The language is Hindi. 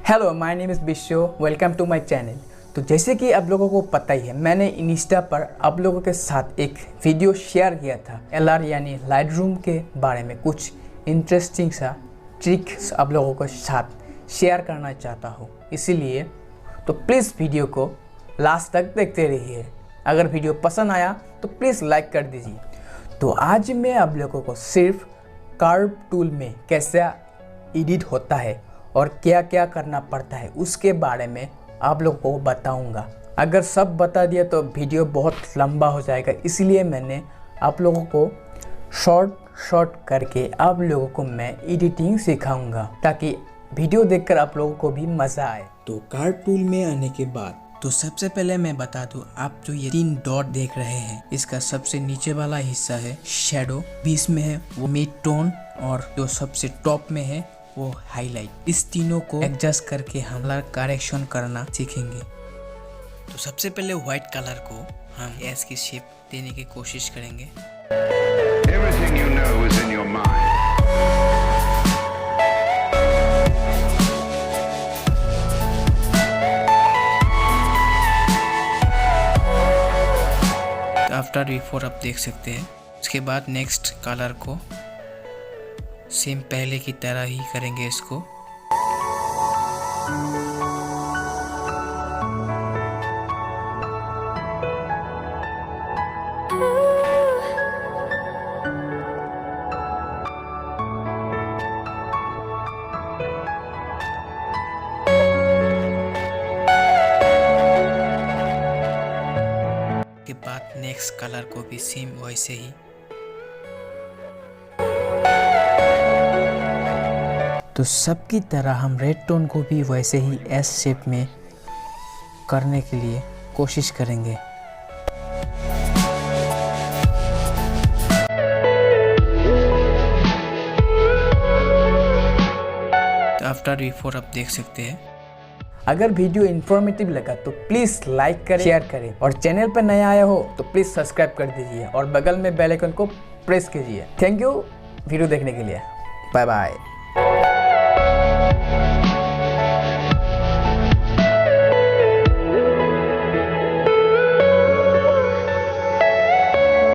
Hello, my name is Bishwa, welcome to my channel. तो जैसे कि आप लोगों को पता ही है, मैंने इंस्टा पर आप लोगों के साथ एक वीडियो शेयर किया था LR यानी लाइटरूम के बारे में। कुछ इंटरेस्टिंग सा ट्रिक्स आप लोगों के साथ शेयर करना चाहता हूँ, इसीलिए तो प्लीज़ वीडियो को लास्ट तक देखते रहिए। अगर वीडियो पसंद आया तो प्लीज़ लाइक कर दीजिए। तो आज मैं आप लोगों को सिर्फ कर्व टूल में कैसे एडिट होता है और क्या क्या करना पड़ता है उसके बारे में आप लोगों को बताऊंगा। अगर सब बता दिया तो वीडियो बहुत लंबा हो जाएगा, इसलिए मैंने आप लोगों को शॉर्ट करके आप लोगों को मैं एडिटिंग सिखाऊंगा, ताकि वीडियो देखकर आप लोगों को भी मज़ा आए। तो कर्व टूल में आने के बाद तो सबसे पहले मैं बता दूं, आप जो ये 3 डॉट देख रहे हैं, इसका सबसे नीचे वाला हिस्सा है शैडो, बीच में है वो मिड टोन, और जो सबसे टॉप में है वो हाईलाइट। इस तीनों को एडजस्ट करके हम करेक्शन करना सीखेंगे। तो सबसे पहले व्हाइट कलर को हम एस की शेप देने की कोशिश करेंगे। Everything you know is in your mind. After before आप देख सकते हैं। उसके बाद नेक्स्ट कलर को सेम पहले की तरह ही करेंगे इसको। के बाद नेक्स्ट कलर को भी सेम वैसे ही। तो सबकी तरह हम रेड टोन को भी वैसे ही एस शेप में करने के लिए कोशिश करेंगे। तो आफ्टर बिफोर आप देख सकते हैं। अगर वीडियो इन्फॉर्मेटिव लगा तो प्लीज़ लाइक करें, शेयर करें, और चैनल पर नया आया हो तो प्लीज़ सब्सक्राइब कर दीजिए और बगल में बेल आइकन को प्रेस कीजिए। थैंक यू वीडियो देखने के लिए। Bye bye.